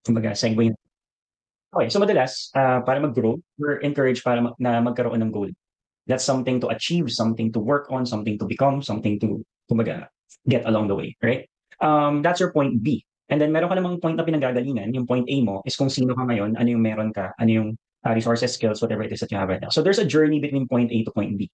Kumbaga segue. Okay, so madalas, para mag-grow, we're encouraged na magkaroon ng goal. That's something to achieve, something to work on, something to become, something to, kumbaga, get along the way, right? That's your point B. And then meron ka namang point na pinanggagalingan, yung point A mo is kung sino ka ngayon, ano yung meron ka, ano yung resources, skills, whatever it is that you have right now. So there's a journey between point A to point B.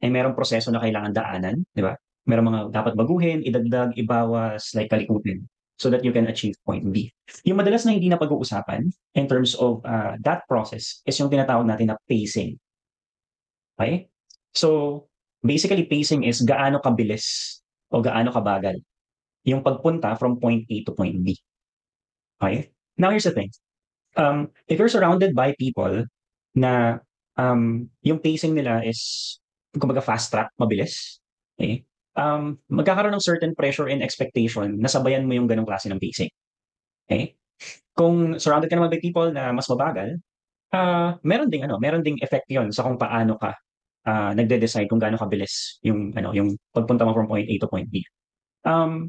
And merong proseso na kailangan daanan, di ba? Merong mga dapat baguhin, idagdag, ibawas, like kalikutin so that you can achieve point B. Yung madalas na hindi na pag-uusapan in terms of that process is yung tinatawag natin na pacing. Okay? So, basically, pacing is gaano kabilis o gaano kabagal yung pagpunta from point A to point B. Okay? Now, here's the thing. If you're surrounded by people na yung pacing nila is, kumbaga, fast track, mabilis, okay? Magkakaroon ng certain pressure and expectation na sabayan mo yung ganong klase ng pacing. Okay? Kung surrounded ka naman by people na mas mabagal, meron ding effect 'yon sa kung paano ka nagde-decide kung gaano kabilis yung pagpunta mo from point A to point B.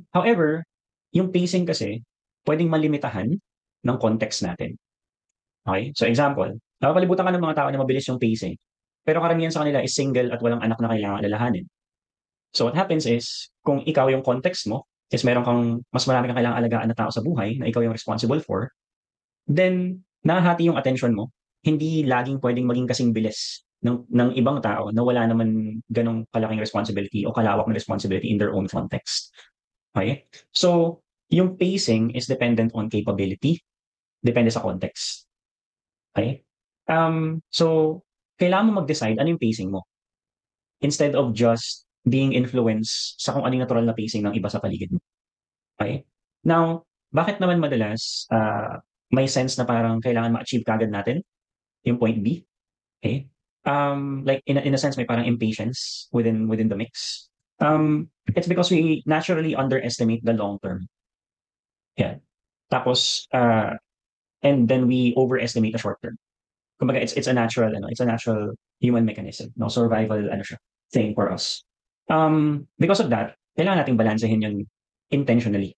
However, yung pacing kasi pwedeng malimitahan ng context natin. Okay? So example, napapalibutan ka ng mga tao na mabilis yung pacing, pero karamihan sa kanila is single at walang anak na kailangang alalahanin. So what happens is, kung ikaw yung context mo is meron kang mas marami kang kailangang alagaan na tao sa buhay na ikaw yung responsible for, then nahahati yung attention mo. Hindi laging pwedeng maging kasing bilis ng ibang tao na wala naman ganong kalaking responsibility o kalawak na responsibility in their own context. Okay? So, yung pacing is dependent on capability, depende sa context. Okay? So, kailangan mo mag-decide ano yung pacing mo instead of just being influenced sa kung ano yung natural na pacing ng iba sa paligid mo. Okay? Now, bakit naman madalas may sense na parang kailangan ma-achieve kagad natin yung point B? Okay? Like in a sense may parang impatience within the mix. It's because we naturally underestimate the long term. Yeah. Tapos and then we overestimate the short term. Kumbaga it's a natural it's a natural human mechanism, no survival siya thing for us. Because of that, kailangan nating balansehin yun intentionally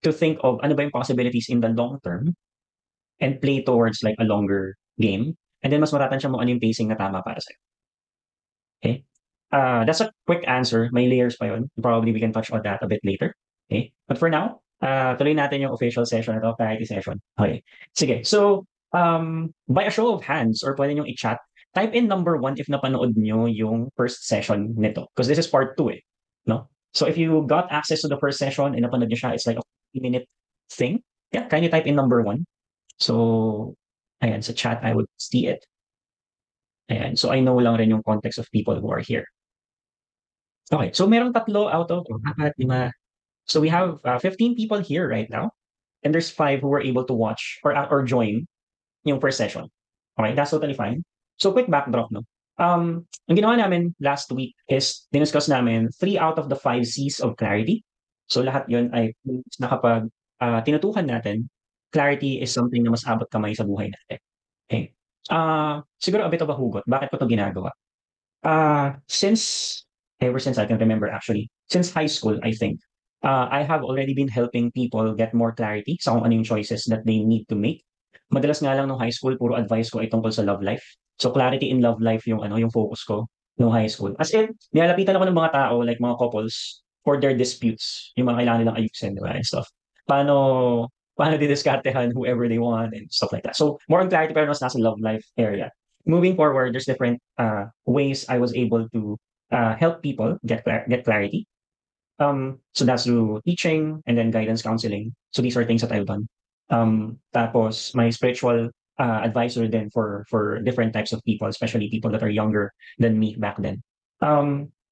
to think of ano ba yung possibilities in the long term and play towards like a longer game. And then mas maratan siya mo ano yung pacing na tama para sa'yo. Okay? That's a quick answer. May layers pa yun. Probably we can touch on that a bit later. Okay? But for now, tuloy natin yung official session ito, clarity session. Okay. Sige. So, by a show of hands or pwede nyo i-chat, type in number 1 if napanood nyo yung first session nito. Because this is part 2 eh. No? So if you got access to the first session and napanood nyo siya, it's like a 50-minute thing. Yeah, kindly type in number 1. So, ayan, sa chat, I would see it. Ayan, so I know lang rin yung context of people who are here. Okay, so meron tatlo out of apat, lima. So we have 15 people here right now, and there's 5 who were able to watch or join yung first session. Okay, that's totally fine. So quick backdrop, no? Ang ginawa namin last week is diniscuss namin 3 out of the 5 C's of clarity. So lahat yun ay nakapag tinutukan natin, clarity is something na mas abot kamay sa buhay natin. Okay? Siguro a bit of a hugot. Bakit ko to ginagawa? Since ever since I can remember actually, since high school, I think, I have already been helping people get more clarity sa kung ano yung choices that they need to make. Madalas nga lang nung high school, puro advice ko ay tungkol sa love life. So clarity in love life yung focus ko nung high school. As in, nilalapitan ako ng mga tao, like mga couples, for their disputes, yung mga kailangan nilang ayusin, di ba, and stuff. Paano didiskartehan whoever they want and stuff like that. So more on clarity pero mas nasa love life area. Moving forward, there's different ways I was able to help people get clarity. So that's through teaching and then guidance counseling. So these are things that I've done. Tapos my spiritual advisor then for different types of people, especially people that are younger than me back then.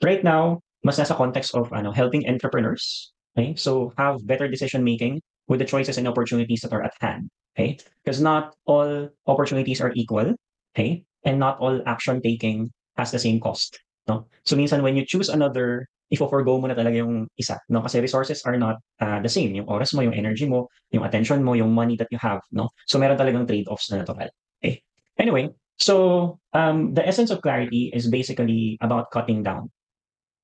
Right now, mas nasa context of helping entrepreneurs. Okay, so have better decision making with the choices and opportunities that are at hand. Okay, because not all opportunities are equal. Okay, and not all action taking has the same cost. No, so minsan when you choose another, ifo-forgo mo na talaga yung isa, no? Kasi resources are not the same. Yung oras mo, yung energy mo, yung attention mo, yung money that you have, no? So meron talagang trade-offs na natural. Okay. Anyway, so the essence of clarity is basically about cutting down.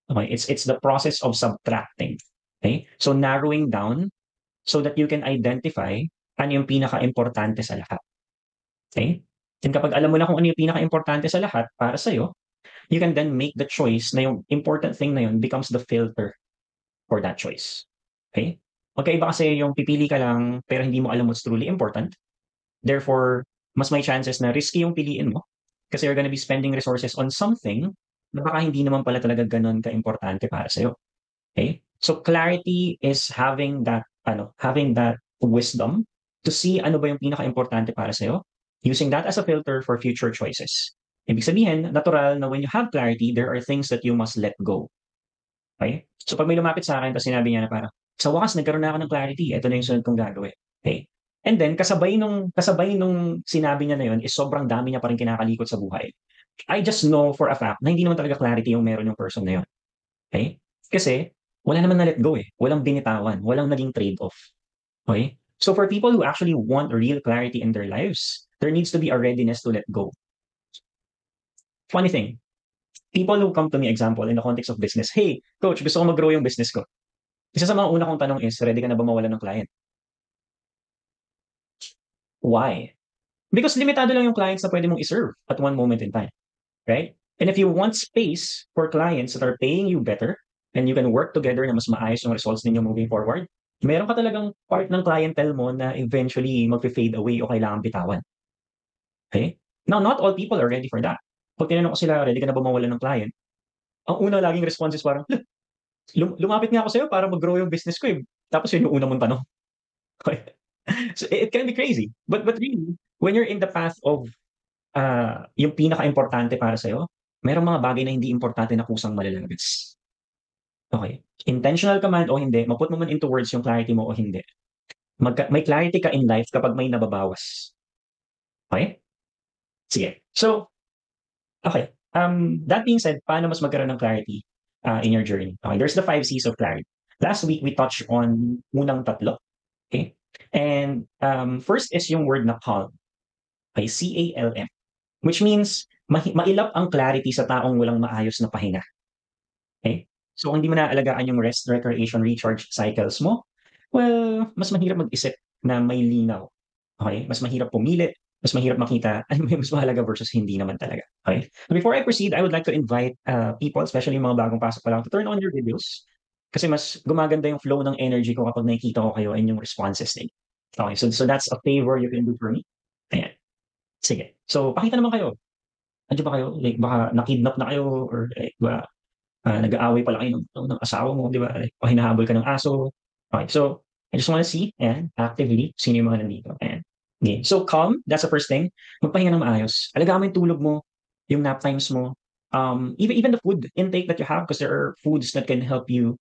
Okay, it's the process of subtracting. Okay, so narrowing down so that you can identify ano yung pinaka-importante sa lahat. Okay? And kapag alam mo na kung ano yung pinaka-importante sa lahat para sa'yo, you can then make the choice na yung important thing na yun becomes the filter for that choice. Okay? Magkaiba kasi yung pipili ka lang pero hindi mo alam what's truly important. Therefore, mas may chances na risky yung piliin mo kasi you're gonna be spending resources on something na baka hindi naman pala talaga ganun ka-importante para sa'yo. Okay? So clarity is having that wisdom to see ano ba yung pinaka-importante para sa'yo, using that as a filter for future choices. Ibig sabihin, natural na when you have clarity, there are things that you must let go. Okay? So pag may lumapit sa akin tapos sinabi niya na parang, sa wakas nagkaroon na ako ng clarity, ito na yung sunod kong gagawin. Okay? And then kasabay nung sinabi niya na yun is sobrang dami niya pa rin kinakalikot sa buhay. I just know for a fact na hindi naman talaga clarity yung meron yung person na yun. Okay? Kasi wala naman na let go eh. Walang binitawan, walang naging trade-off. Okay? So for people who actually want real clarity in their lives, there needs to be a readiness to let go. Funny thing, people who come to me, example, in the context of business, hey, coach, gusto ko mag-grow yung business ko. Isa sa mga una kong tanong is, ready ka na ba mawalan ng client? Why? Because limitado lang yung clients na pwede mong iserve at one moment in time. Right? And if you want space for clients that are paying you better and you can work together na mas maayos yung results ninyo moving forward, meron ka talagang part ng clientele mo na eventually mag-fade away o kailangan bitawan. Okay? Now, not all people are ready for that. Pag tinanong ko sila, ready ka na ba mawalan ng client? Ang una laging response is parang, lumapit nga ako sa'yo para mag-grow yung business ko eh. Tapos yun yung una mong tanong. Okay? So it can be crazy. But really, when you're in the path of yung pinaka-importante para sa'yo, merong mga bagay na hindi importante na kusang malalagas. Okay? Intentional ka man o hindi, maput mo man into words yung clarity mo o hindi, may clarity ka in life kapag may nababawas. Okay? Sige. So, okay. That being said, paano mas magkaroon ng clarity in your journey? Okay, there's the 5 C's of clarity. Last week, we touched on unang tatlo. Okay? And first is yung word na calm. Okay? CALM. Which means, mailap ang clarity sa taong walang maayos na pahinga. Okay? So, kung hindi mo naaalagaan yung rest, recreation, recharge cycles mo, well, mas mahirap mag-isip na may linaw. Okay? Mas mahirap pumili, mas mahirap makita, ano yung mas mahalaga versus hindi naman talaga. Okay? So before I proceed, I would like to invite people, especially yung mga bagong pasok pa lang, to turn on your videos. Kasi mas gumaganda yung flow ng energy ko kapag nakikita ko kayo and yung responses din. Okay, so that's a favor you can do for me. Ayan. Sige. So, pakita naman kayo. Andiyan ba kayo? Like, baka na-kidnap na kayo or like, nag-aaway pala kayo ng asawa mo, di ba? Like, o hinahabol ka ng aso. Okay, so, I just wanna see, ayan, actively, sino yung mga nandito. Ayan. Okay. So, calm, that's the first thing. Magpahinga ng maayos. Alagaan mo yung tulog mo, yung nap times mo, even the food intake that you have, because there are foods that can help you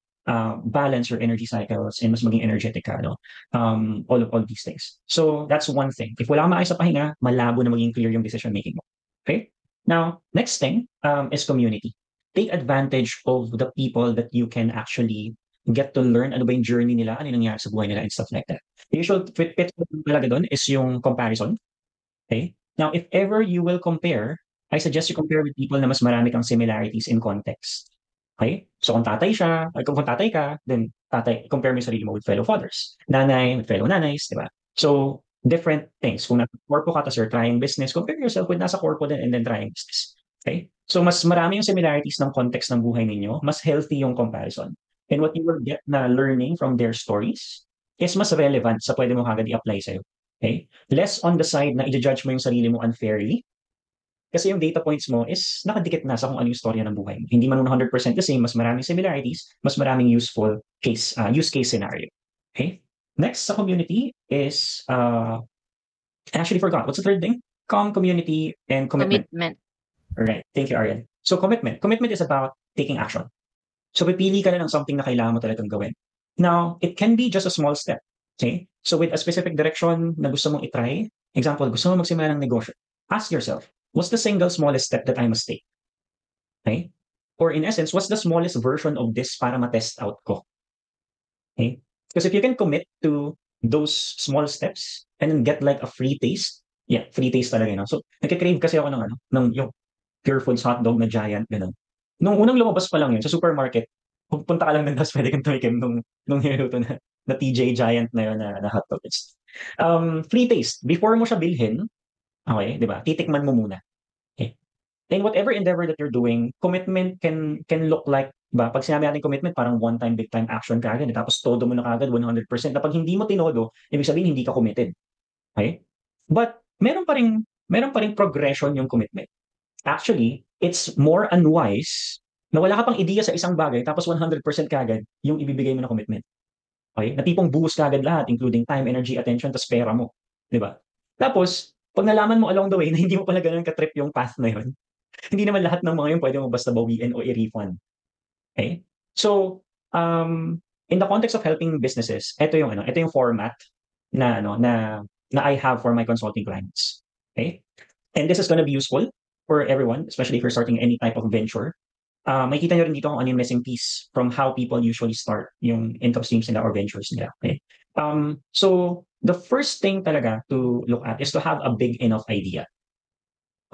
balance your energy cycles and mas maging energetic ka, no? All these things. So, that's one thing. If wala kang maayos sa pahinga, malabo na maging clear yung decision making mo. Okay? Now, next thing is community. Take advantage of the people that you can actually get to learn ano ba yung journey nila, ano yung nangyari sa buhay nila and stuff like that. The usual pitfall talaga doon is yung comparison. Okay? Now, if ever you will compare, I suggest you compare with people na mas marami kang similarities in context. Okay? So kung tatay siya, kung tatay ka, then tatay, compare mo yung sarili mo with fellow fathers. Nanay with fellow nanays, di ba? So, different things. Kung nasa corpo ka, tapos you're trying business, compare yourself with nasa corpo din and then trying business. Okay? So, mas marami yung similarities ng context ng buhay ninyo, mas healthy yung comparison. And what you will get na learning from their stories is mas relevant sa pwede mo kagad i-apply sa'yo. Okay? Less on the side na i-judge mo yung sarili mo unfairly, kasi yung data points mo is nakadikit na sa kung ano yung storya ng buhay mo. Hindi man 100% the same, mas maraming similarities, mas maraming useful use case scenario. Okay? Next sa community is, I actually forgot. What's the third thing? Calm, community, and commitment. All right. Thank you, Ariel. So commitment. Commitment is about taking action. So pipili ka na ng something na kailangan mo talagang gawin. Now, it can be just a small step. Okay? So with a specific direction na gusto mong itry, example, gusto mo magsimula ng negosyo, ask yourself, what's the single smallest step that I must take? Okay? Or in essence, what's the smallest version of this para ma-test out ko? Okay? Because if you can commit to those small steps and then get like a free taste, yeah, free taste talaga, no? So, nagka-crave kasi ako ng yung Pure Foods hotdog na giant, gano'n. Nung unang lumabas pa lang yun sa supermarket, pupunta ka lang ng tapos pwede kang tumikim nung niluto na TJ Giant na yun na hotdog. Free taste. Before mo siya bilhin, okay, 'di ba? Titikman mo muna. Okay. In whatever endeavor that you're doing, commitment can look like, 'di ba? Pag sinabi natin commitment, parang one time, big time action kaagad, eh, tapos todo mo na kaagad 100%. Na pag hindi mo tinodo, ibig sabihin hindi ka committed. Okay? But meron pa ring progression yung commitment. Actually, it's more unwise na wala ka pang ideya sa isang bagay tapos 100% kaagad yung ibibigay mo na commitment. Okay? Na tipong buhos kaagad lahat, including time, energy, attention, tas pera mo. 'Di ba? Tapos, pag nalaman mo along the way na hindi mo pala gano'n ka-trip yung path na yun, hindi naman lahat ng mga yun pwede mo basta bawiin o i-refund. Okay? So, in the context of helping businesses, ito yung format na I have for my consulting clients. Okay? And this is gonna be useful for everyone, especially if you're starting any type of venture. Makikita nyo rin dito kung ano yung missing piece from how people usually start yung income streams nila or ventures nila. Okay? So the first thing talaga to look at is to have a big enough idea.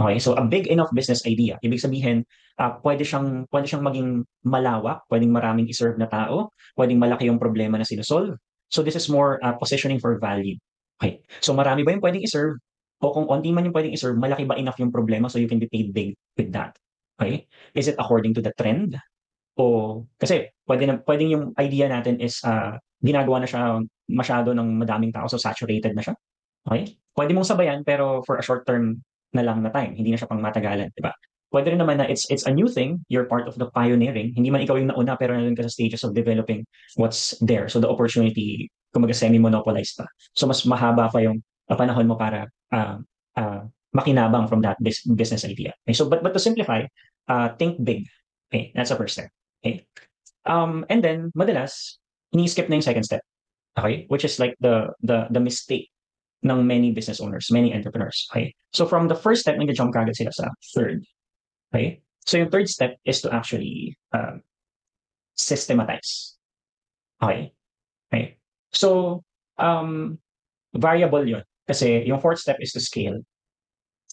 Okay, so a big enough business idea. Ibig sabihin, pwede siyang maging malawak, pwedeng maraming iserve na tao, pwedeng malaki yung problema na sinosolve. So this is more positioning for value. Okay, so marami ba yung pwedeng iserve? O kung onti man yung pwedeng iserve, malaki ba enough yung problema so you can be paid big with that? Okay? Is it according to the trend? O kasi pwedeng yung idea natin is ginagawa na siya masyado ng madaming tao, so saturated na siya. Okay? Pwede mong sabayan pero for a short term na lang na time, hindi na siya pang matagalan, 'di ba? Pwede rin naman na it's a new thing, you're part of the pioneering. Hindi man ikaw yung nauna pero nandun ka sa stages of developing what's there. So the opportunity, kumaga semi-monopolized pa. So mas mahaba pa yung panahon mo para makinabang from that business idea. Okay? So but to simplify, think big. Okay, that's the first step. Okay. And then madalas ini-skip na yung second step. Okay? Which is like the mistake ng many business owners, many entrepreneurs. Okay? So from the first step, nag-jump kagad sila sa third. Okay? So yung third step is to actually systematize. Okay? Okay? So, variable yun. Kasi yung fourth step is to scale.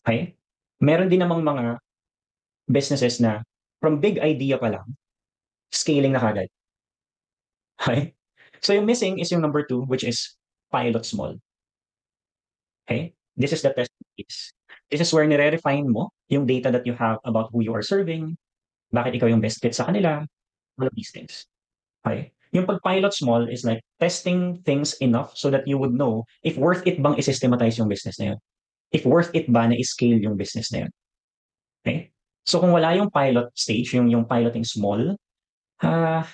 Okay? Meron din namang mga businesses na from big idea pa lang, scaling na kagad. Okay? So yung missing is yung number two, which is pilot small. Okay? This is the test case. This is where nire-refine mo yung data that you have about who you are serving, bakit ikaw yung best fit sa kanila, all of these things. Okay? Yung pag-pilot small is like testing things enough so that you would know if worth it bang i-systematize yung business na yun. If worth it ba na i-scale yung business na yun. Okay? So kung wala yung pilot stage, yung piloting small, a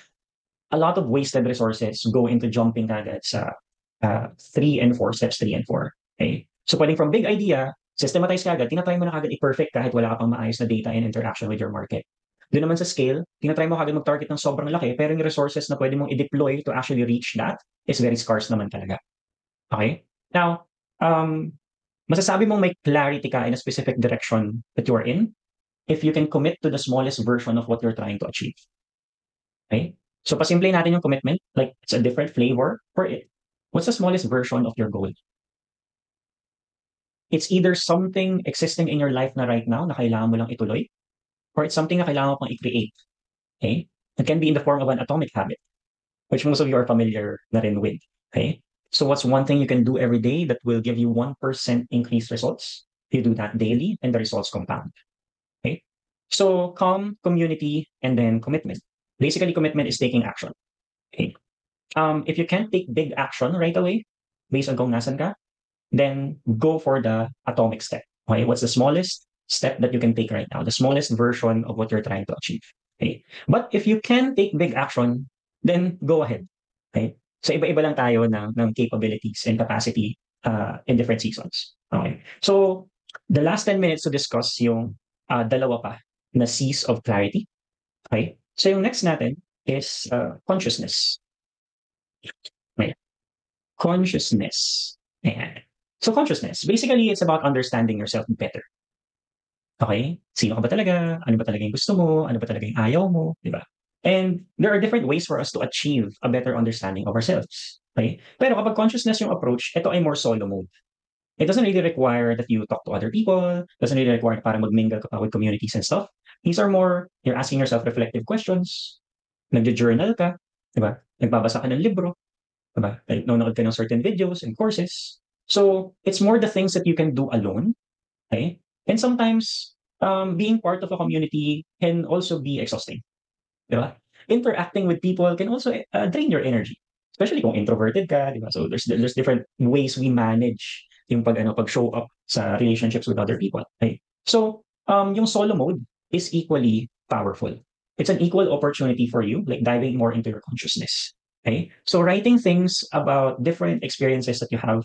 lot of wasted resources go into jumping kagad sa 3 and 4, steps 3 and 4. Okay? So pwedeng from big idea, systematize kagad, tinatry mo na kagad i-perfect kahit wala ka pang maayos na data and interaction with your market. Doon naman sa scale, tinatry mo kagad mag-target ng sobrang laki, pero yung resources na pwede mong i-deploy to actually reach that is very scarce naman talaga. Okay? Now, masasabi mong may clarity ka in a specific direction that you are in if you can commit to the smallest version of what you're trying to achieve. Okay? So pasimplay natin yung commitment, like it's a different flavor for it. What's the smallest version of your goal? It's either something existing in your life na right now na kailangan mo lang ituloy, or it's something na kailangan mo pang i-create. Okay? It can be in the form of an atomic habit, which most of you are familiar na rin with. Okay? So what's one thing you can do every day that will give you 1% increased results? You do that daily and the results compound. Okay? So calm, community, and then commitment. Basically, commitment is taking action. Okay? If you can't take big action right away, based on kung nasan ka, then go for the atomic step. Okay? What's the smallest step that you can take right now? The smallest version of what you're trying to achieve. Okay? But if you can take big action, then go ahead. Okay? So iba-iba lang tayo ng capabilities and capacity in different seasons. Okay? So the last 10 minutes to discuss yung dalawa pa na C's of clarity. Okay? So yung next natin is consciousness. Okay. Consciousness. Ayan. So consciousness, basically it's about understanding yourself better. Okay? Sino ka ba talaga? Ano ba talaga yung gusto mo? Ano ba talaga yung ayaw mo? Di ba? And there are different ways for us to achieve a better understanding of ourselves. Okay? Pero kapag consciousness yung approach, ito ay more solo mode. It doesn't really require that you talk to other people, doesn't really require para mag-mingle ka pa with communities and stuff. These are more, you're asking yourself reflective questions, nagjo-journal ka, di ba? Nagbabasa ka ng libro, di ba? Nanonood ka ng certain videos and courses, So it's more the things that you can do alone, okay? And sometimes being part of a community can also be exhausting, di ba? Interacting with people can also drain your energy, especially kung introverted ka, di ba? So there's different ways we manage yung pag show up sa relationships with other people. Okay? So yung solo mode is equally powerful. It's an equal opportunity for you, like diving more into your consciousness. Okay? So writing things about different experiences that you have.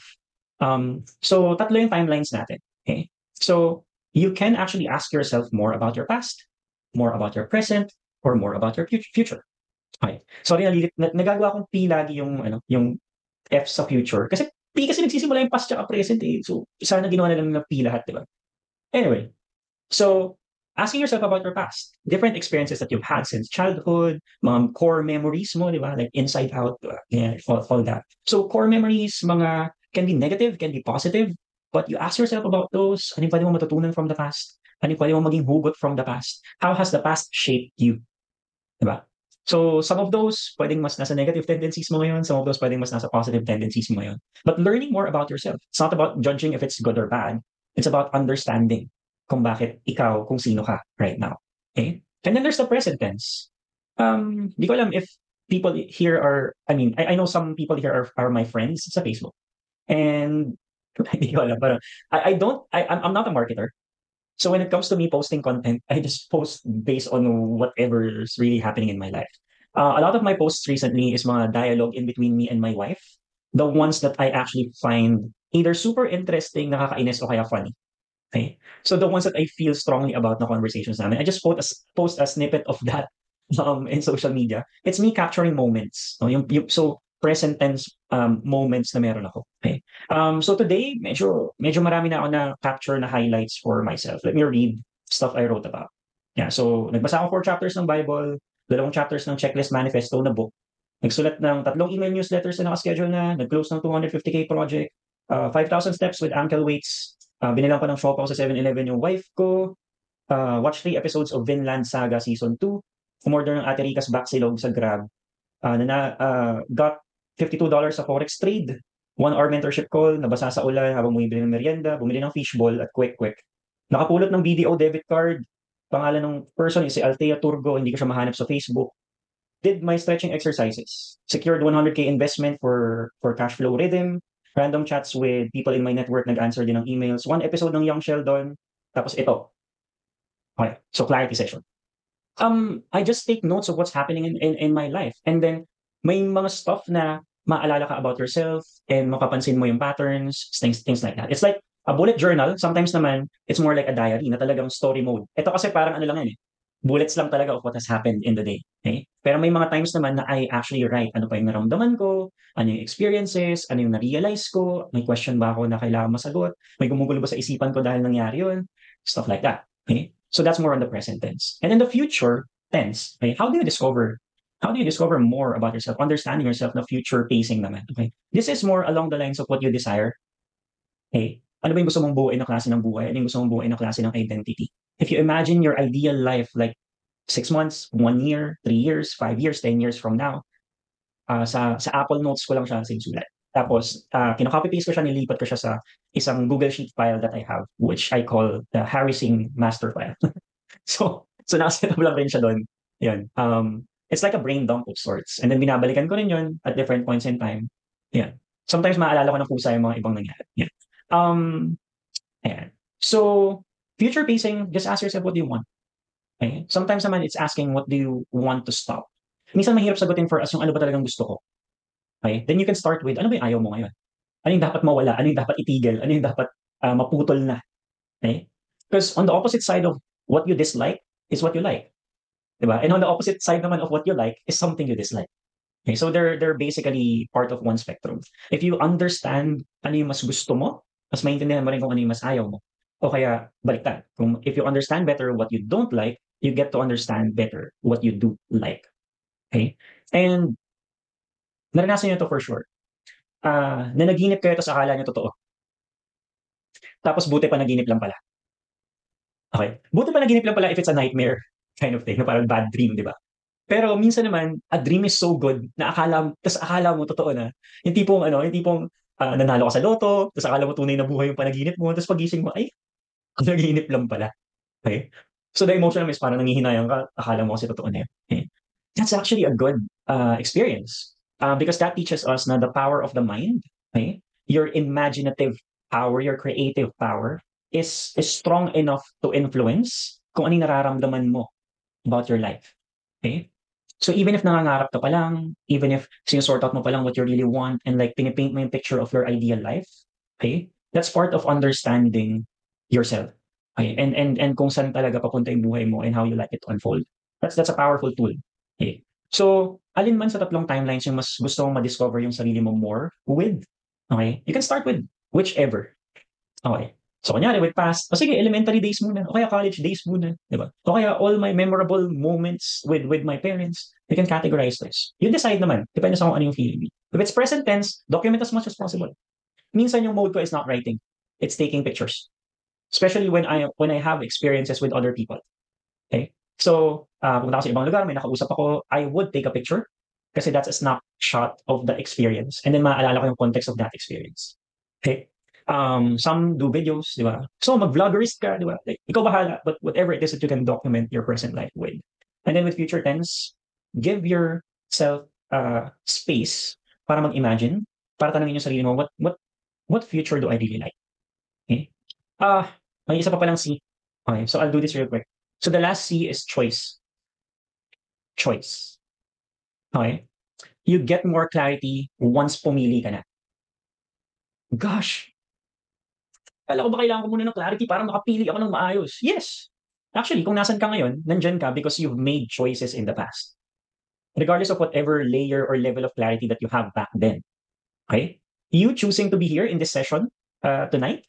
So tatlo yung timelines natin. Okay? So you can actually ask yourself more about your past, more about your present, or more about your future. Okay. Sorry, nagagawa kong P lagi yung F sa future. Kasi P kasi nagsisimula yung past tsaka present eh. So, sana ginawa na lang ng P lahat, di ba? Anyway, so, asking yourself about your past, different experiences that you've had since childhood, mga core memories mo, di ba? Like inside out, yeah, all that. So, core memories, mga can be negative, can be positive, but you ask yourself about those, ano yung pwede mo matutunan from the past? Ano yung pwede mo maging hugot from the past? How has the past shaped you? Diba? So, some of those pwedeng mas nasa negative tendencies mo ngayon, some of those pwedeng mas nasa positive tendencies mo ngayon. But learning more about yourself. It's not about judging if it's good or bad. It's about understanding kung bakit ikaw, kung sino ka right now. Okay? And then there's the present tense. Di ko alam if people here are, I mean, I know some people here are my friends sa Facebook. And hindi ko alam, parang, I'm not a marketer. So when it comes to me posting content, I just post based on whatever is really happening in my life. A lot of my posts recently is mga dialogue in between me and my wife. The ones that I actually find either super interesting, nakakainis, o kaya funny. Okay? So the ones that I feel strongly about na conversations namin, I just post a snippet of that in social media. It's me capturing moments. No? So present tense moments na meron ako. Okay? So today, medyo marami na ako na capture na highlights for myself. Let me read stuff I wrote about. Yeah, so nagbasa ako 4 chapters ng Bible, 2 chapters ng Checklist Manifesto na book. Nagsulat ng 3 email newsletters na nakaschedule na, nag-close ng 250K project, 5,000 steps with ankle weights, binilang ko ng siopaw sa 7-Eleven yung wife ko, watch 3 episodes of Vinland Saga Season 2, umorder ng Ate Rica's Baksilog sa Grab, got $52 sa Forex trade, 1 hour mentorship call, nabasa sa ulan habang bumibili ng merienda, bumili ng fishball at quick. Nakapulot ng BDO debit card, pangalan ng person is si Althea Turgo, hindi ko siya mahanap sa Facebook. Did my stretching exercises, secured 100K investment for cash flow rhythm, random chats with people in my network, nag-answer din ng emails, 1 episode ng Young Sheldon, tapos ito. Okay, so clarity session. I just take notes of what's happening in my life. And then may mga stuff na maalala ka about yourself and mapapansin mo yung patterns, things like that. It's like a bullet journal. Sometimes naman, it's more like a diary na talagang story mode. Ito kasi parang ano lang yan eh. Bullets lang talaga of what has happened in the day. Okay? Pero may mga times naman na I actually write ano pa yung naramdaman ko, ano yung experiences, ano yung na-realize ko, may question ba ako na kailangan masagot, may gumugulo ba sa isipan ko dahil nangyari yun, stuff like that. Okay? So that's more on the present tense. And in the future tense, okay, how do you discover more about yourself, understanding yourself na future pacing naman? Okay? This is more along the lines of what you desire. Okay? Ano ba yung gusto mong buuin na klase ng buhay? Ano yung gusto mong buuin na klase ng identity? If you imagine your ideal life like 6 months, 1 year, 3 years, 5 years, 10 years from now, sa Apple Notes ko lang siya sinusulat. Tapos, kinocopy paste ko siya, nilipat ko siya sa isang Google Sheet file that I have, which I call the Harrison Master File. So nakaset up lang rin siya doon. Yun. It's like a brain dump of sorts. And then binabalikan ko rin yun at different points in time. Yeah. Sometimes maalala ko ng kusa yung mga ibang nangyari. Yeah. Ayan. So, future pacing, just ask yourself what do you want. Okay? Sometimes naman it's asking what do you want to stop. Minsan mahirap sagutin for us yung ano ba talagang gusto ko. Okay? Then you can start with ano ba yung ayaw mo ngayon? Ano yung dapat mawala? Ano yung dapat itigil? Ano yung dapat maputol na? Okay? Because on the opposite side of what you dislike is what you like. Diba? And on the opposite side naman of what you like is something you dislike. Okay? So they're basically part of one spectrum. If you understand ano yung mas gusto mo, mas maintindihan mo rin kung ano yung mas ayaw mo. O kaya baliktad. If you understand better what you don't like, you get to understand better what you do like. Okay? And naranasan niyo to for sure. Nanaginip kayo tapos akala niyo totoo. Tapos buti pa naginip lang pala. Okay? Buti pa naginip lang pala if it's a nightmare kind of thing, na parang bad dream, di ba? Pero minsan naman, a dream is so good na akala mo totoo na. Yung tipong nanalo ka sa loto, tapos akala mo tunay na buhay yung panaginip mo, tapos pagising mo, ay, panaginip lang pala. Okay? So the emotional is parang nanghihinayang ka, akala mo kasi totoo na yun. Okay? That's actually a good experience because that teaches us na the power of the mind, okay? Your imaginative power, your creative power is strong enough to influence kung ano yung nararamdaman mo about your life. Okay? So even if nangangarap ka pa lang, even if sinusort out mo pa lang what you really want and like pinipaint mo yung picture of your ideal life, okay? That's part of understanding yourself. Okay? And kung saan talaga papunta yung buhay mo and how you like it to unfold. That's a powerful tool. Okay? So, alin man sa tatlong timelines yung mas gusto mong ma-discover yung sarili mo more with, okay? You can start with whichever. Okay. So, kunyari with past, o sige, elementary days muna, o kaya college days muna, di ba? O kaya all my memorable moments with my parents, you can categorize this. You decide naman, depende sa kung ano yung feeling. If it's present tense, document as much as possible. Minsan yung mode ko is not writing, it's taking pictures. Especially when I have experiences with other people. Okay? So, pumunta ako sa ibang lugar, may nakausap ako, I would take a picture kasi that's a snapshot of the experience. And then maaalala ko yung context of that experience. Okay? Some do videos, di ba? So, mag-vloggerist ka, di ba? Like, ikaw bahala, but whatever it is that you can document your present life with. And then with future tense, give yourself space para mag-imagine, para tanongin yung sarili mo, what future do I really like? Okay? May isa pa palang C. Okay, so I'll do this real quick. So the last C is choice. Choice. Okay? You get more clarity once pumili ka na. Gosh, kala ko ba kailangan ko muna ng clarity para makapili ako ng maayos? Yes. Actually, kung nasan ka ngayon, nandyan ka because you've made choices in the past. Regardless of whatever layer or level of clarity that you have back then. Okay? You choosing to be here in this session tonight,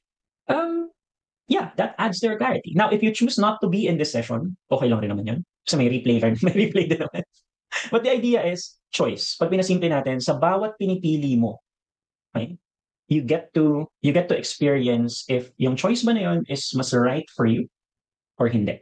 yeah, that adds to your clarity. Now, if you choose not to be in this session, okay lang rin naman yun. So may replay rin, may replay din naman. But the idea is choice. Pag pinasimple natin, sa bawat pinipili mo, okay, you get to experience if yung choice ba na yun is mas right for you or hindi.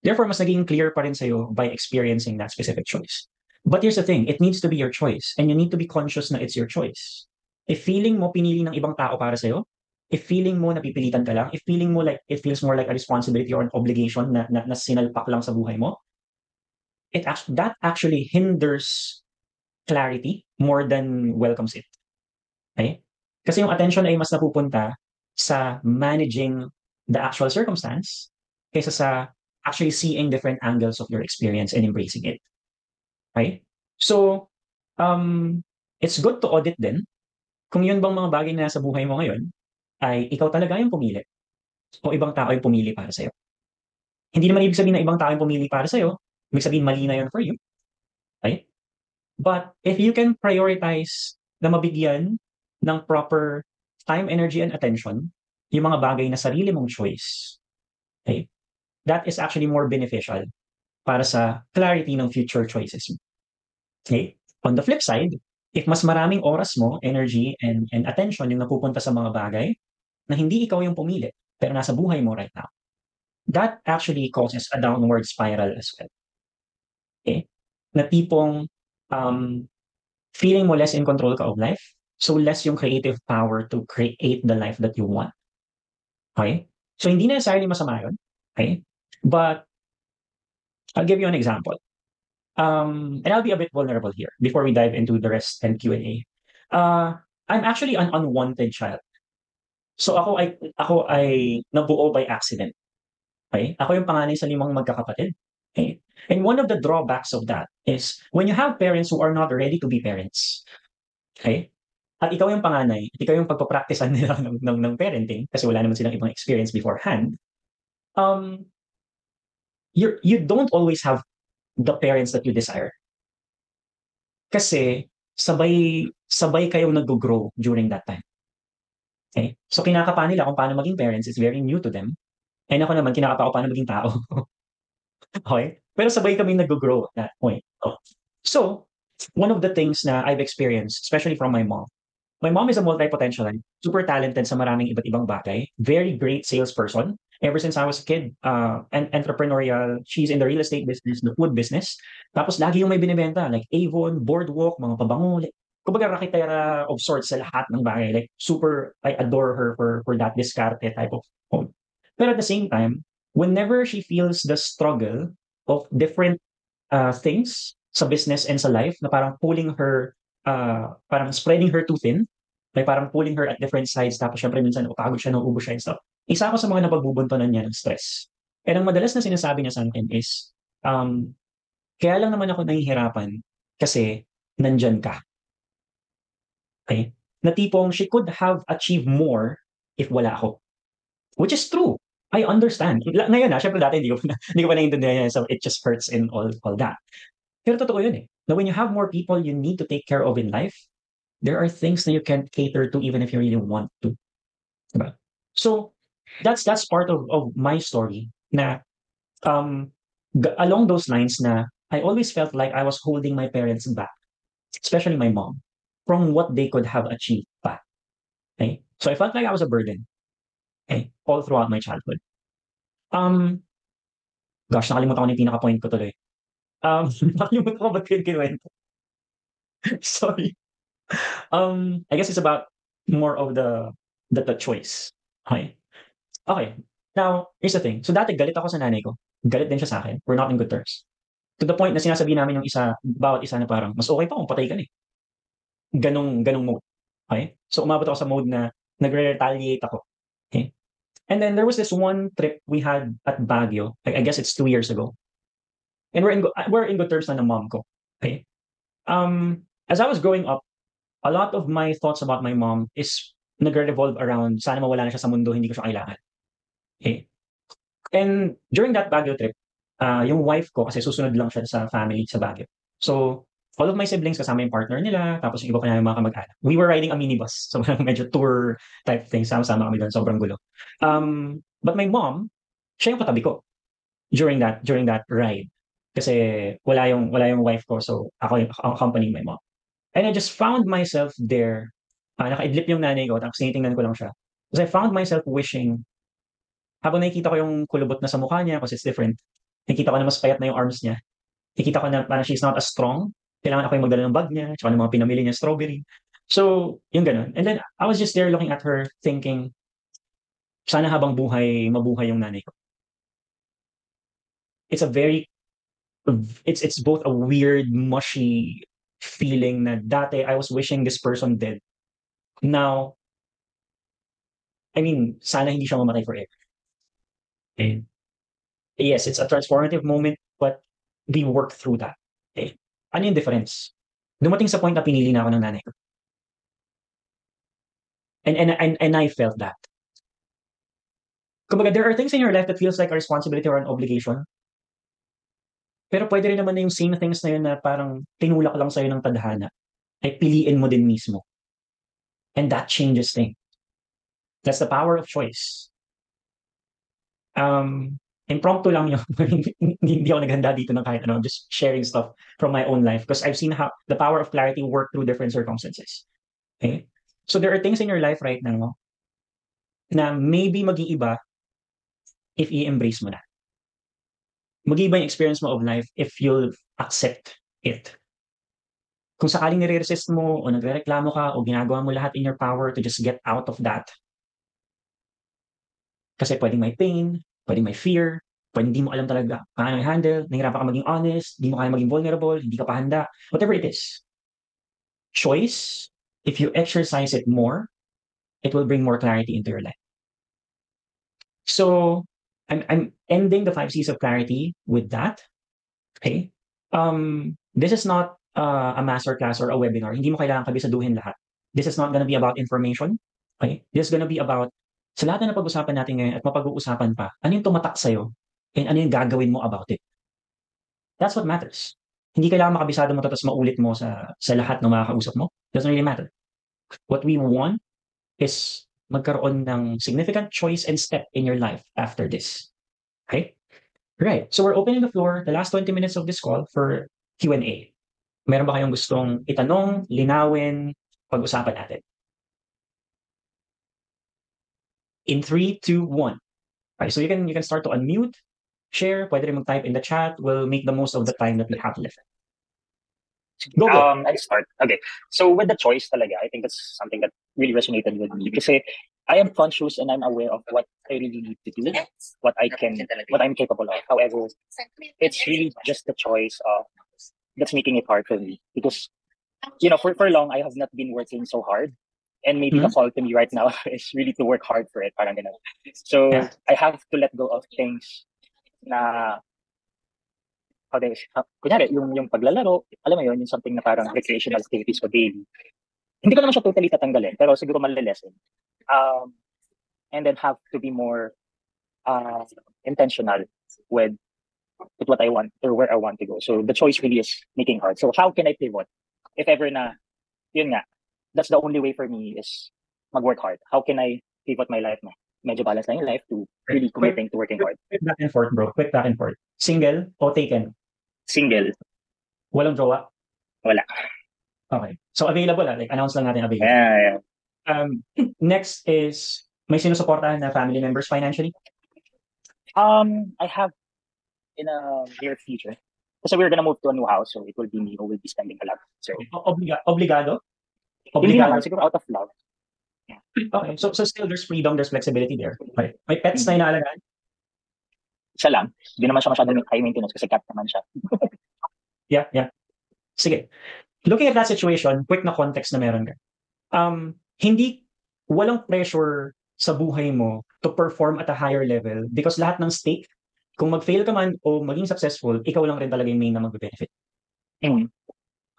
Therefore, mas naging clear pa rin sa'yo by experiencing that specific choice. But here's the thing, it needs to be your choice and you need to be conscious na it's your choice. If feeling mo pinili ng ibang tao para sa'yo, if feeling mo napipilitan ka lang, if feeling mo like it feels more like a responsibility or an obligation na sinalpak lang sa buhay mo, that actually hinders clarity more than welcomes it. Okay? Kasi yung attention ay mas napupunta sa managing the actual circumstance kaysa sa actually seeing different angles of your experience and embracing it. Okay? So, it's good to audit din kung yun bang mga bagay na sa buhay mo ngayon ay ikaw talaga yung pumili o ibang tao yung pumili para sa'yo. Hindi naman ibig sabihin na ibang tao yung pumili para sa'yo, ibig sabihin mali na yun for you. Okay? But if you can prioritize na mabigyan ng proper time, energy, and attention yung mga bagay na sarili mong choice, okay, that is actually more beneficial para sa clarity ng future choices mo. Okay? On the flip side, if mas maraming oras mo, energy, and attention yung napupunta sa mga bagay na hindi ikaw yung pumili, pero nasa buhay mo right now, that actually causes a downward spiral as well. Okay? Na tipong feeling mo less in control ka of life, so less yung creative power to create the life that you want. Okay? So hindi necessarily masama yun. Okay? But I'll give you an example. And I'll be a bit vulnerable here before we dive into the rest and Q&A. I'm actually an unwanted child. So ako ay nabuo by accident. Okay? Ako yung panganay sa 5 magkakapatid. Okay? And one of the drawbacks of that is when you have parents who are not ready to be parents. Okay? At ikaw yung panganay, at ikaw yung pagpapracticean nila ng parenting kasi wala naman silang ibang experience beforehand. You don't always have the parents that you desire. Kasi sabay kayong nag-grow during that time. Okay? So kinakapa nila kung paano maging parents is very new to them. And ako naman, kinakapa ko paano maging tao. Okay? Pero sabay kami nag-grow at that point. Oh. So, one of the things na I've experienced, especially from my mom is a multi-potentialite, super talented sa maraming iba't ibang bagay, very great salesperson. Ever since I was a kid, and entrepreneurial, she's in the real estate business, the food business. Tapos lagi yung may binibenta, like Avon, Boardwalk, mga pabango. kumbaga raketera of sorts sa lahat ng bagay. Like, super, I adore her for that diskarte type of mode. Pero at the same time, whenever she feels the struggle of different things sa business and sa life na parang pulling her, parang spreading her too thin, like parang pulling her at different sides, tapos syempre minsan napapagod siya, nauubos siya and stuff. Isa ako sa mga napagbubuntanan niya ng stress. And ang madalas na sinasabi niya sa akin is, kaya lang naman ako nahihirapan kasi nandyan ka. Okay? Na tipong she could have achieved more if wala ako. Which is true. I understand. Ngayon syempre dati hindi ko pa, hindi ko pa naiintindihan yan, so it just hurts and all that. Pero totoo yun eh. Na when you have more people you need to take care of in life, there are things that you can't cater to even if you really want to. Diba? So, that's part of my story na along those lines na I always felt like I was holding my parents back, especially my mom, from what they could have achieved pa. Okay? So I felt like I was a burden. Okay? All throughout my childhood. Um, Gosh, nakalimutan ko na yung pinaka-point ko tuloy. Nakalimutan ko ba't ko yung kinuwento. Sorry. I guess it's about more of the choice. Okay. Okay. Now, here's the thing. So dati galit ako sa nanay ko. Galit din siya sa akin. We're not in good terms. To the point na sinasabi namin yung isa, bawat isa na parang, mas okay pa kung patay ka na eh. Ganong mode. Okay? So umabot ako sa mode na nagre-retaliate ako. Okay? And then there was this one trip we had at Baguio. I guess it's 2 years ago. And we're in good terms na ng mom ko. Okay? As I was growing up, a lot of my thoughts about my mom is nagre-revolve around sana mawala na siya sa mundo, hindi ko siya kailangan. Okay? And during that Baguio trip, yung wife ko, kasi susunod lang siya sa family sa Baguio. So, all of my siblings kasama yung partner nila, tapos yung iba pa namin mga kamag-anak. We were riding a minibus. So, medyo tour type thing. Sama-sama kami doon. Sobrang gulo. But my mom, siya yung katabi ko during that ride. Kasi wala yung wife ko. So, ako yung accompanying my mom. And I just found myself there. Nakaidlip yung nanay ko, tapos tinitingnan ko lang siya. Because I found myself wishing, habang nakikita ko yung kulubot na sa mukha niya, kasi it's different, nakikita ko na mas payat na yung arms niya. Nakikita ko na parang she's not as strong. Kailangan ako yung magdala ng bag niya, tsaka ng mga pinamili niya strawberry. So, yung ganun. And then, I was just there looking at her, thinking, sana habang buhay, mabuhay yung nanay ko. It's a very, it's both a weird, mushy feeling na dati I was wishing this person dead. Now, I mean, sana hindi siya mamatay forever. And yes, it's a transformative moment, but we work through that. Okay? Ano yung difference? Dumating sa point na pinili na ako ng nanay ko. And I felt that. Kumbaga, there are things in your life that feels like a responsibility or an obligation. Pero pwede rin naman na yung same things na yun na parang tinulak lang sa'yo ng tadhana, ay piliin mo din mismo. And that changes things. That's the power of choice. Impromptu lang yun. Hindi ako naghanda dito ng kahit ano, just sharing stuff from my own life because I've seen how the power of clarity work through different circumstances. Okay? So there are things in your life right now na maybe mag-iiba if i-embrace mo na. Mag-iiba yung experience mo of life if you'll accept it. Kung sakaling nire-resist mo o nagrereklamo ka o ginagawa mo lahat in your power to just get out of that, kasi pwedeng may pain, pwedeng may fear, pwedeng hindi mo alam talaga paano i-handle, nahihirapan ka maging honest, hindi mo kaya maging vulnerable, hindi ka pa handa, whatever it is. Choice, if you exercise it more, it will bring more clarity into your life. So, I'm ending the 5 C's of clarity with that. Okay? This is not a masterclass or a webinar. Hindi mo kailangan kabisaduhin lahat. This is not gonna be about information. Okay? This is gonna be about sa lahat na napag-usapan natin ngayon at mapag-uusapan pa, ano yung tumatak sa'yo and ano yung gagawin mo about it. That's what matters. Hindi kailangan makabisado mo tapos maulit mo sa lahat ng makakausap mo. Doesn't really matter. What we want is magkaroon ng significant choice and step in your life after this. Okay? Right. So we're opening the floor, the last 20 minutes of this call for Q&A. Meron ba kayong gustong itanong, linawin, pag-usapan natin? In 3, 2, 1. Okay, so you can start to unmute, share, pwede rin mag-type in the chat. We'll make the most of the time that we have left. Go, go. I start. Okay. So with the choice talaga, I think that's something that really resonated with me kasi I am conscious and I'm aware of what I really need to do, what I'm capable of. However, it's really just the choice of that's making it hard for me because for long I have not been working so hard, and maybe the Mhm. call to me right now is really to work hard for it, parang ganun. So Yeah. I have to let go of things na kunyari, yung paglalaro, alam mo yun, yung something na parang recreational activities ko daily. Hindi ko naman siya totally tatanggalin, pero siguro malilesen. Um, and then have to be more uh, intentional with with what I want or where I want to go. So the choice really is making hard. So how can I pivot? If ever na, yun nga, that's the only way for me is mag-work hard. How can I pivot my life na medyo balance lang yung life to really Quick, committing to working hard? quick back and forth, bro. Quick back and forth. Single o taken? Single, Walang jowa? wala. Okay. So available like announce lang natin available. Yeah. Um, next is may sinusuportahan na family members financially? I have in a near future. Kasi we're gonna move to a new house, so it will be me who will be spending a lot. So, Obligado? hindi naman, Obligado? siguro out of love. Yeah. Okay. So still there's freedom, there's flexibility there. Okay. May pets na Mm-hmm. inaalagaan? Isa lang, hindi naman siya masyadong high maintenance kasi cat naman siya. Yeah, yeah. Sige. Looking at that situation, quick na context na meron ka. Hindi, walang pressure sa buhay mo to perform at a higher level because lahat ng stake, kung mag-fail ka man o maging successful, ikaw lang rin talaga yung main na mag-benefit. Mm.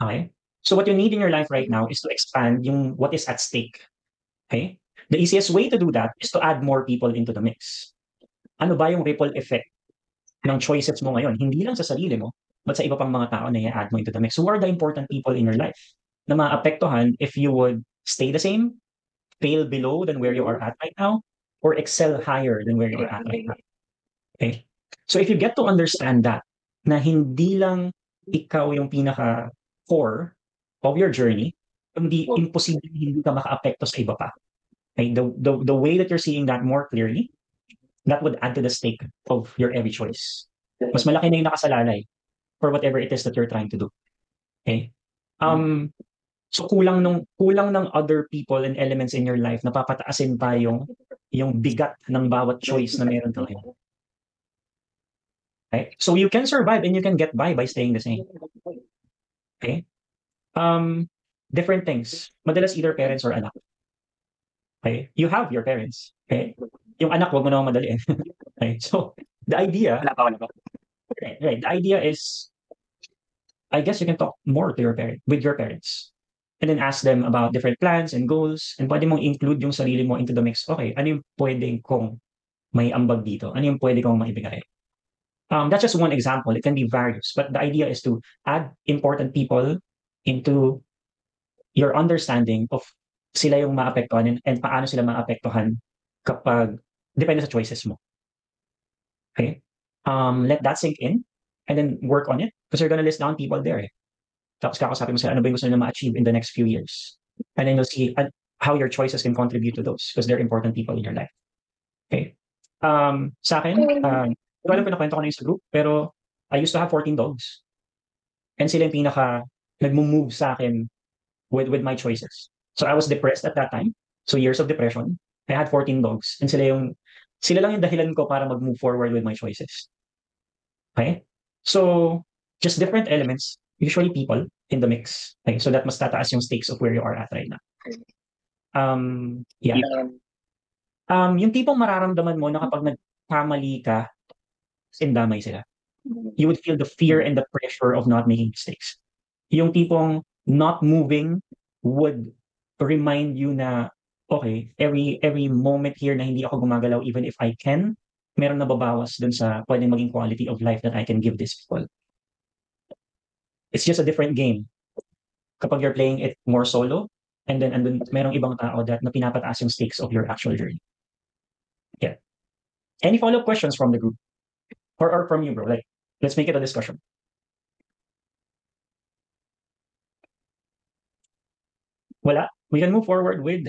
Okay? So what you need in your life right now is to expand yung what is at stake. Okay? The easiest way to do that is to add more people into the mix. Ano ba yung ripple effect ng choices mo ngayon? Hindi lang sa sarili mo, but sa iba pang mga tao na i-add mo into the mix. Who are the important people in your life na maapektuhan if you would stay the same, fail below than where you are at right now, or excel higher than where you are at right now? Okay? So if you get to understand that, na hindi lang ikaw yung pinaka-core of your journey, hindi imposible hindi ka makaapekto sa iba pa. Okay? The way that you're seeing that more clearly, that would add to the stake of your every choice. Mas malaki na yung nakasalalay for whatever it is that you're trying to do. Okay? So kulang ng other people and elements in your life na papataasin pa yung bigat ng bawat choice na meron ka ngayon. Okay? So you can survive and you can get by staying the same. Okay? Different things. Madalas either parents or anak. Okay? You have your parents. Okay? Yung anak, wag mo namang madaliin. Okay? So the idea, Wala pa. right, the idea is, I guess you can talk more to with your parents. And then ask them about different plans and goals. And pwede mong include yung sarili mo into the mix. Okay, ano yung pwede kong may ambag dito? Ano yung pwede kong maibigay? That's just one example. It can be various. But the idea is to add important people into your understanding of sila yung maapektuhan and paano sila maapektuhan kapag depende sa choices mo. Okay? Let that sink in and then work on it because you're gonna list down people there. Eh. Tapos kakausapin mo sila ano ba yung gusto nila ma-achieve in the next few years. And then you'll see how your choices can contribute to those because they're important people in your life. Okay? Sa akin, hindi ko alam kung nakwento ko na yung sa group, pero I used to have 14 dogs. And sila yung pinaka nag-move sa akin with my choices. So I was depressed at that time. So years of depression. I had 14 dogs. And sila lang yung dahilan ko para mag-move forward with my choices. Okay? So, just different elements, usually people in the mix. Okay? So that mas tataas yung stakes of where you are at right now. Yeah. Yung tipong mararamdaman mo na kapag nagkamali ka, damay sila. You would feel the fear and the pressure of not making mistakes. Yung tipong not moving would remind you na, okay, every moment here na hindi ako gumagalaw, even if I can, meron nababawas dun sa pwedeng maging quality of life that I can give these people. It's just a different game. Kapag you're playing it more solo, and then merong ibang tao that na pinapataas yung stakes of your actual journey. Yeah. Any follow-up questions from the group? Or from you, bro? Like, let's make it a discussion. Wala? We can move forward with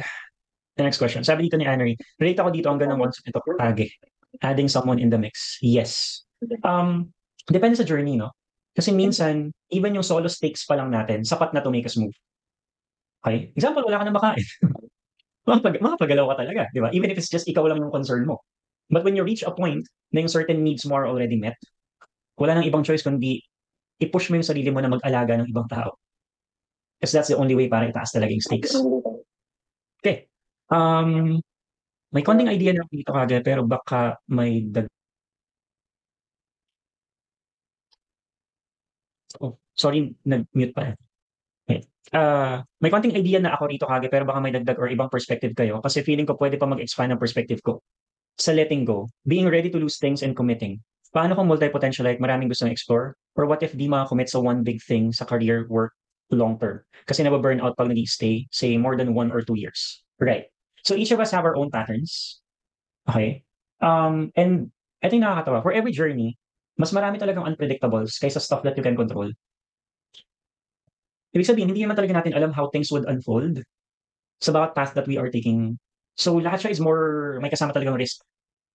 the next question. Sabi dito ni Annery, relate ako dito hanggang ng concept nito, age. Adding someone in the mix. Yes. Depende sa journey, no? Kasi minsan, even yung solo stakes pa lang natin, sapat na to make us move. Okay? Example, wala ka na makain. Makapagalaw ka talaga, di ba? Even if it's just ikaw lang yung concern mo. But when you reach a point na yung certain needs mo are already met, wala nang ibang choice kundi i-push mo yung sarili mo na mag-alaga ng ibang tao. Because that's the only way para itaas talaga yung stakes. Okay. May konting idea na ako dito kagad, pero baka may oh, sorry, nag-mute pa. Okay. May konting idea na ako rito kagad, pero baka may dagdag or ibang perspective kayo. Kasi feeling ko pwede pa mag-expand ang perspective ko. Sa letting go, being ready to lose things and committing. Paano kung multi-potentialite, maraming gustong explore? Or what if di makakommit sa one big thing sa career, work, long term? Kasi nababurn out pag nag-stay, say, more than 1 or 2 years. Right. So each of us have our own patterns. Okay? And I think nakakatawa. For every journey, mas marami talagang unpredictables kaysa stuff that you can control. Ibig sabihin, hindi naman talaga natin alam how things would unfold sa bawat path that we are taking. So lahat siya is more, may kasama talagang risk.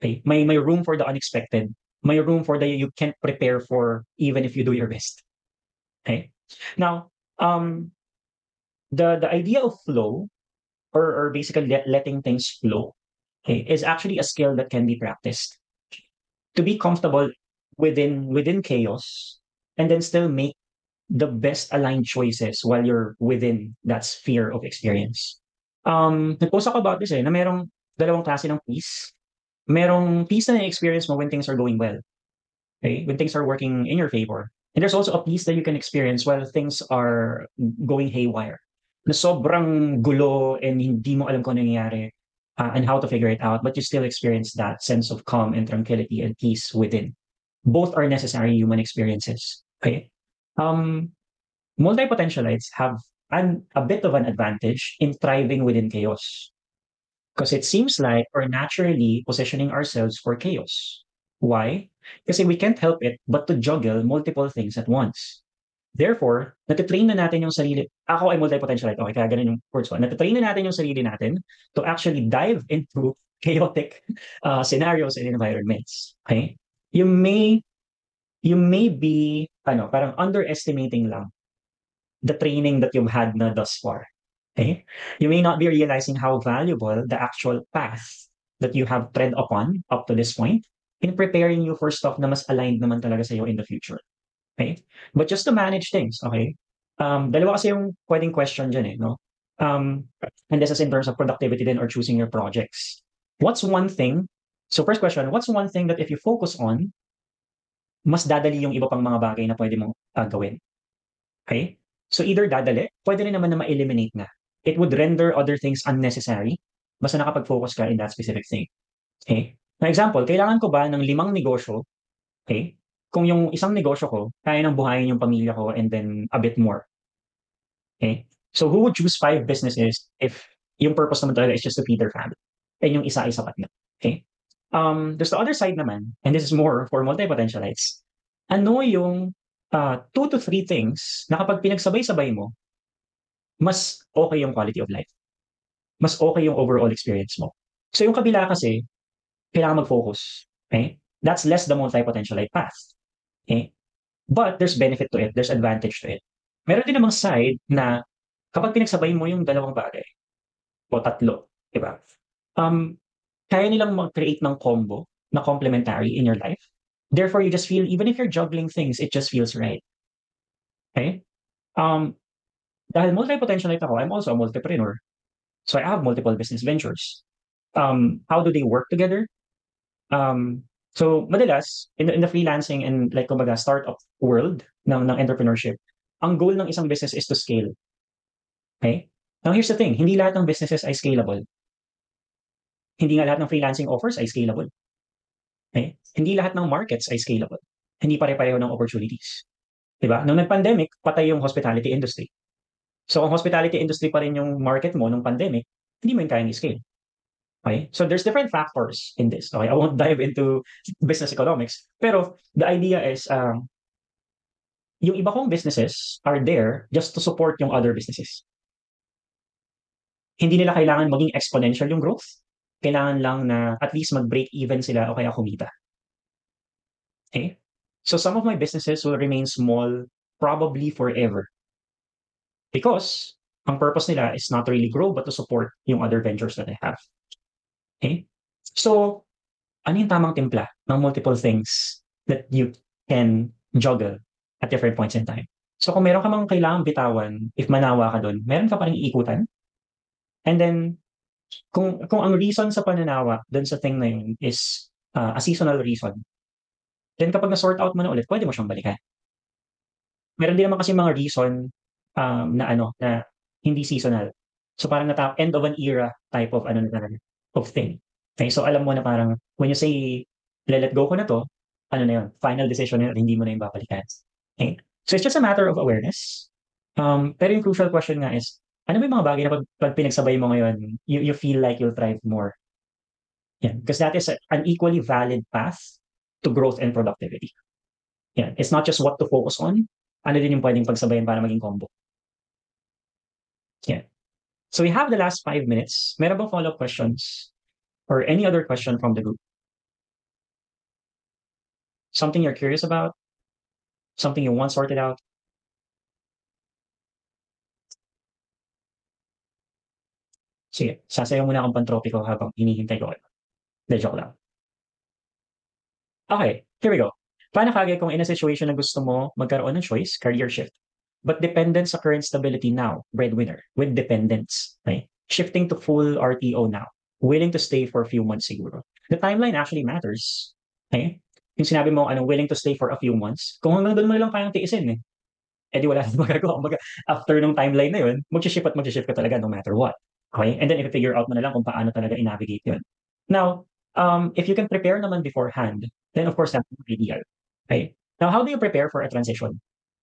Okay? May room for the unexpected. May room for the you can't prepare for even if you do your best. Okay? Now, the idea of flow or basically letting things flow, okay, is actually a skill that can be practiced. To be comfortable within chaos and then still make the best aligned choices while you're within that sphere of experience. Nag-post ako about this na merong dalawang klase ng peace. Merong peace na experience mo when things are going well. Okay? When things are working in your favor. And there's also a peace that you can experience while things are going haywire. Na sobrang gulo and hindi mo alam kung ano nangyayari and how to figure it out, but you still experience that sense of calm and tranquility and peace within. Both are necessary human experiences. Okay? Multi-potentialites have a bit of an advantage in thriving within chaos. Because it seems like we're naturally positioning ourselves for chaos. Why? Kasi we can't help it but to juggle multiple things at once. Therefore, natitrain na natin yung sarili. Ako ay multi-potentialite. Okay, kaya ganun yung words ko. Natitrain na natin yung sarili natin to actually dive into chaotic scenarios and environments. Okay? You may be parang underestimating lang the training that you've had na thus far. Okay? You may not be realizing how valuable the actual path that you have tread upon up to this point in preparing you for stuff na mas aligned naman talaga sa iyo in the future. Okay? But just to manage things, okay? Dalawa kasi yung pwedeng question dyan no? And this is in terms of productivity then or choosing your projects. What's one thing, so first question, what's one thing that if you focus on, mas dadali yung iba pang mga bagay na pwede mong gawin? Okay? So either dadali, pwede rin naman na ma-eliminate na. It would render other things unnecessary basta nakapag-focus ka in that specific thing. Okay? For example, kailangan ko ba ng 5 negosyo, okay? Kung yung isang negosyo ko, kaya nang buhayin yung pamilya ko and then a bit more. Okay? So who would choose 5 businesses if yung purpose naman talaga is just to feed their family? And yung isa ay sapat na. Okay? There's the other side naman, and this is more for multi-potentialites. Ano yung 2 to 3 things na kapag pinagsabay-sabay mo, mas okay yung quality of life. Mas okay yung overall experience mo. So yung kabila kasi, kailangan mag-focus. Okay? That's less the multi-potentialite path. Okay? But there's benefit to it. There's advantage to it. Meron din namang side na kapag pinagsabay mo yung dalawang bagay, o tatlo, di ba? Kaya nilang mag-create ng combo na complementary in your life. Therefore, you just feel, even if you're juggling things, it just feels right. Okay? Dahil multi-potentialite ako, I'm also a multipreneur. So I have multiple business ventures. How do they work together? So madalas, in the freelancing and like kumbaga startup world ng entrepreneurship, ang goal ng isang business is to scale. Okay? Now here's the thing, hindi lahat ng businesses ay scalable. Hindi nga lahat ng freelancing offers ay scalable. Okay? Hindi lahat ng markets ay scalable. Hindi pare-pareho ng opportunities. Diba? Nung nag-pandemic, patay yung hospitality industry. So kung hospitality industry pa rin yung market mo nung pandemic, hindi mo yung kayang i-scale. Okay? So there's different factors in this. Okay? I won't dive into business economics. Pero the idea is, yung iba kong businesses are there just to support yung other businesses. Hindi nila kailangan maging exponential yung growth. Kailangan lang na at least mag-break even sila o kaya kumita. Okay? So some of my businesses will remain small probably forever because ang purpose nila is not to really grow but to support yung other ventures that I have. Okay? So, ano yung tamang timpla ng multiple things that you can juggle at different points in time? So kung meron ka mang kailangang bitawan, if manawa ka dun, meron ka pa ring ikutan. And then, kung ang reason sa pananawa dun sa thing na yun is a seasonal reason, then kapag na-sort out mo na ulit, pwede mo siyang balikan. Meron din naman kasi mga reason na ano, na hindi seasonal. So parang end of an era type of ano na talaga, of thing. Okay, so alam mo na parang when you say let go ko na to, ano na yun, final decision na yun, hindi mo na yung babalikan. Okay? So it's just a matter of awareness. Pero yung crucial question nga is, ano ba yung mga bagay na pag pinagsabay mo ngayon, you feel like you'll thrive more? Yeah, because that is an equally valid path to growth and productivity. Yeah, it's not just what to focus on, ano din yung pwedeng pagsabayan para maging combo. Yeah. So we have the last 5 minutes. Meron bang follow-up questions or any other question from the group? Something you're curious about? Something you want sorted out? Sige, sasayaw muna akong pantropiko habang hinihintay ko kayo. De joke lang. Okay, here we go. Paano kagaya kung in a situation na gusto mo magkaroon ng choice, career shift, but dependent sa current stability now, breadwinner, with dependents, okay? Shifting to full RTO now, willing to stay for a few months siguro. The timeline actually matters. Okay? Yung sinabi mo, willing to stay for a few months, kung hanggang doon mo lang kayang tiisin eh di wala nang magagawa. Kumbaga, after nung timeline na yun, mag-shift ka talaga no matter what. Okay? And then i-figure out mo na lang kung paano talaga i-navigate yun. Now, if you can prepare naman beforehand, then of course that's ideal. Okay? Now, how do you prepare for a transition?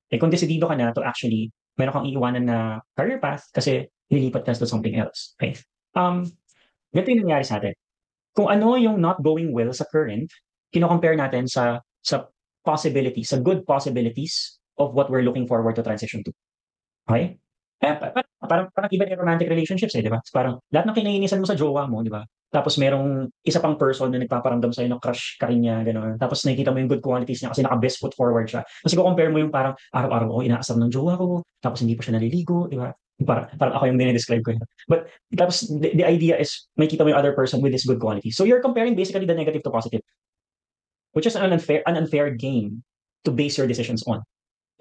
Kung desidido ka na to actually, meron kang iiwanan na career path kasi lilipat ka to something else. Okay? Ganito yung nangyari sa atin. Kung ano yung not going well sa current, kino-compare natin sa possibilities, sa good possibilities of what we're looking forward to transition to. Okay? Parang iba yung romantic relationships di ba? Parang lahat ng kinaiinisan mo sa jowa mo, di ba? Tapos merong isa pang person na nagpaparamdam sa'yo na crush ka rin niya, gano'n. Tapos nakikita mo yung good qualities niya kasi naka-best foot forward siya. Kasi kung compare mo yung parang araw-araw ako inaasar ng jowa ko, tapos hindi pa siya naliligo, di ba? Parang ako yung dinidescribe ko yun. But tapos the idea is may kita mo yung other person with this good quality. So you're comparing basically the negative to positive, which is an unfair game to base your decisions on.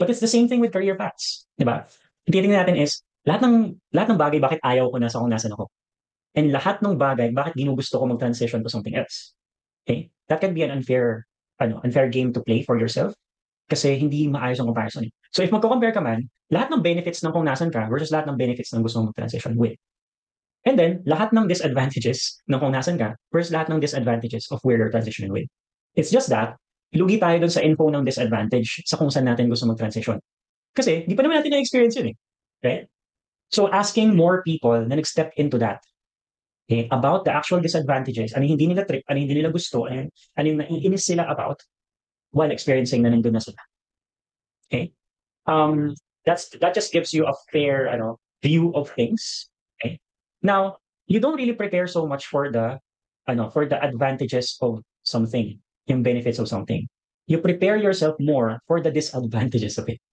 But it's the same thing with career paths, di ba? Titingnan natin is lahat ng bagay bakit ayaw ko na sa kung nasan ako. And lahat ng bagay bakit ginugusto ko mag-transition to something else. Okay? That can be an unfair game to play for yourself kasi hindi maayos ang comparison. So if magko-compare ka man, lahat ng benefits ng kung nasan ka versus lahat ng benefits ng gusto mong mag-transition with. And then, lahat ng disadvantages ng kung nasan ka versus lahat ng disadvantages of where you're transitioning with. It's just that, lugi tayo dun sa info ng disadvantage sa kung saan natin gusto mag-transition. Kasi, di pa naman natin na-experience yun eh. Right? So, asking more people na nag-step into that, okay, about the actual disadvantages, ano hindi nila trip, ano hindi nila gusto, ano yung naiinis sila about while experiencing na nandun na sila. Okay? That just gives you a fair view of things. Okay? Now, you don't really prepare so much for the advantages of something, yung benefits of something. You prepare yourself more for the disadvantages of it.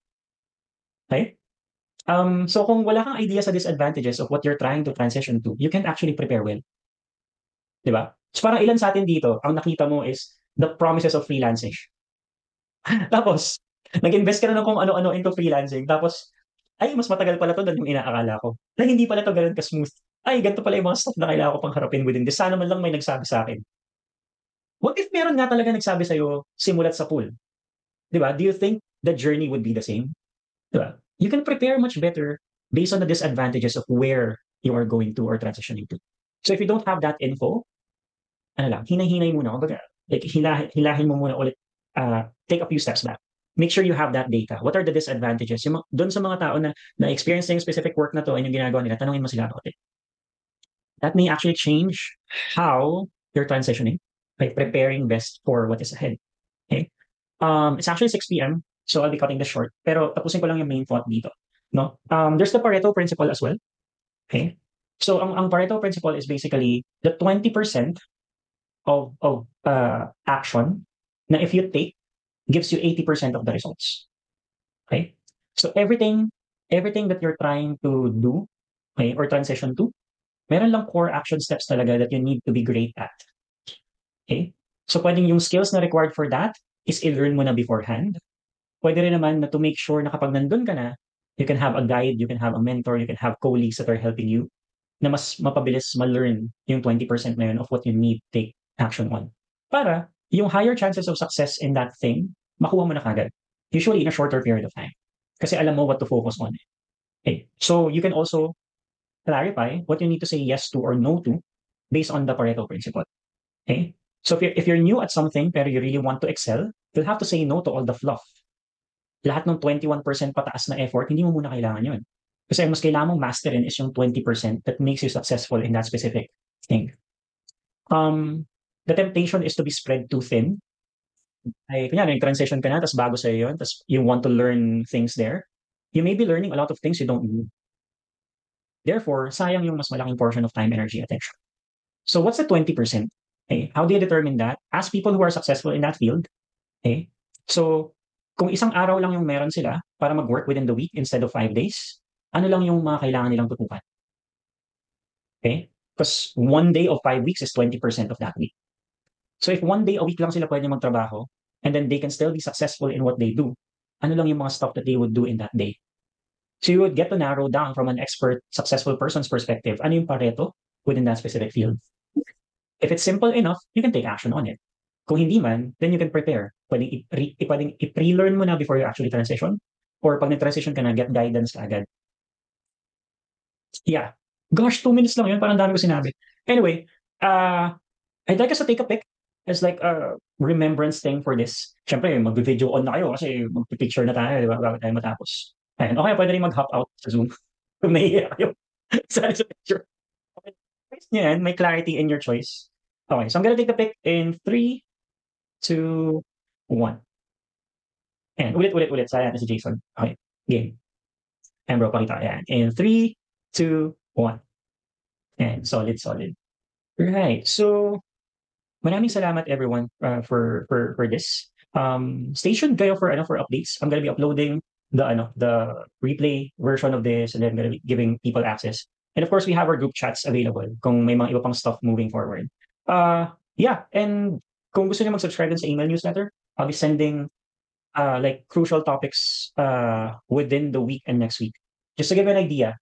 Okay? So kung wala kang idea sa disadvantages of what you're trying to transition to, you can't actually prepare well. Di ba? So parang ilan sa atin dito, ang nakita mo is the promises of freelancing. Tapos, nag-invest ka na ng kung ano-ano into freelancing. Tapos, ay, mas matagal pala to than yung inaakala ko. Na hindi pala to ganun ka-smooth. Ay, ganito pala yung mga stuff na kailangan ko pang harapin within this. Sana man lang may nagsabi sa akin. What if meron nga talaga nagsabi sa'yo simulat sa pool? Di ba? Do you think the journey would be the same? Di ba? You can prepare much better based on the disadvantages of where you are going to or transitioning to. So if you don't have that info, hinay-hinay muna. Like, hilahin mo muna ulit, take a few steps back. Make sure you have that data. What are the disadvantages? Doon sa mga tao na experiencing specific work na to and yung ginagawa nila, tanungin mo sila about it. That may actually change how you're transitioning by preparing best for what is ahead. Okay? It's actually 6 p.m., so I'll be cutting this short. Pero tapusin ko lang yung main thought dito. No? There's the Pareto principle as well. Okay? So ang Pareto principle is basically the 20% of action na if you take, gives you 80% of the results. Okay? So everything that you're trying to do, okay, or transition to, meron lang core action steps talaga that you need to be great at. Okay? So pwedeng yung skills na required for that is i-learn mo na beforehand. Pwede rin naman na to make sure na kapag nandun ka na, you can have a guide, you can have a mentor, you can have colleagues that are helping you na mas mapabilis ma-learn yung 20% na yun of what you need to take action on. Para yung higher chances of success in that thing, makuha mo na kagad. Usually in a shorter period of time. Kasi alam mo what to focus on. Okay. So you can also clarify what you need to say yes to or no to based on the Pareto principle. Okay? So if you're new at something pero you really want to excel, you'll have to say no to all the fluff. Lahat ng 21% pataas na effort, hindi mo muna kailangan yun. Kasi ang mas kailangan mong masterin is yung 20% that makes you successful in that specific thing. The temptation is to be spread too thin. Ay, kunyari, transition ka na, tapos bago sa'yo yun, tapos you want to learn things there, you may be learning a lot of things you don't need. Therefore, sayang yung mas malaking portion of time, energy, attention. So what's the 20%? Okay, how do you determine that? Ask people who are successful in that field. Okay, so kung isang araw lang yung meron sila para mag-work within the week instead of 5 days, ano lang yung mga kailangan nilang tutukan? Okay? Because 1 day of 5 weeks is 20% of that week. So if 1 day a week lang sila pwede magtrabaho, and then they can still be successful in what they do, ano lang yung mga stuff that they would do in that day? So you would get to narrow down from an expert, successful person's perspective, ano yung Pareto within that specific field. If it's simple enough, you can take action on it. Kung hindi man, then you can prepare. Pwedeng i-pre-learn mo na before you actually transition, or pag nag-transition ka na, get guidance ka agad. Yeah. Gosh, 2 minutes lang yun. Parang dami ko sinabi. Anyway, I'd like us to take a pic as like a remembrance thing for this. Siyempre, mag-video on na kayo kasi mag-picture na tayo, di ba? Bago tayo matapos. Ayan. Okay, pwede rin mag-hop out sa Zoom. Kung nahihiya kayo. Sa picture. Okay. Yan, may clarity in your choice. Okay, so I'm gonna take the pic in 3, 2, 1. Ayan, ulit. Sayang si Jason. Okay, game. Ayan bro, pakita. Ayan. In 3, 2, 1. Ayan, solid. Right. So, maraming salamat everyone for this. Stay tuned kayo for updates. I'm gonna be uploading the replay version of this, and then gonna be giving people access. And of course, we have our group chats available kung may mga iba pang stuff moving forward. Yeah, and kung gusto niyo mag-subscribe din sa email newsletter, I'll be sending like crucial topics within the week and next week. Just to give you an idea,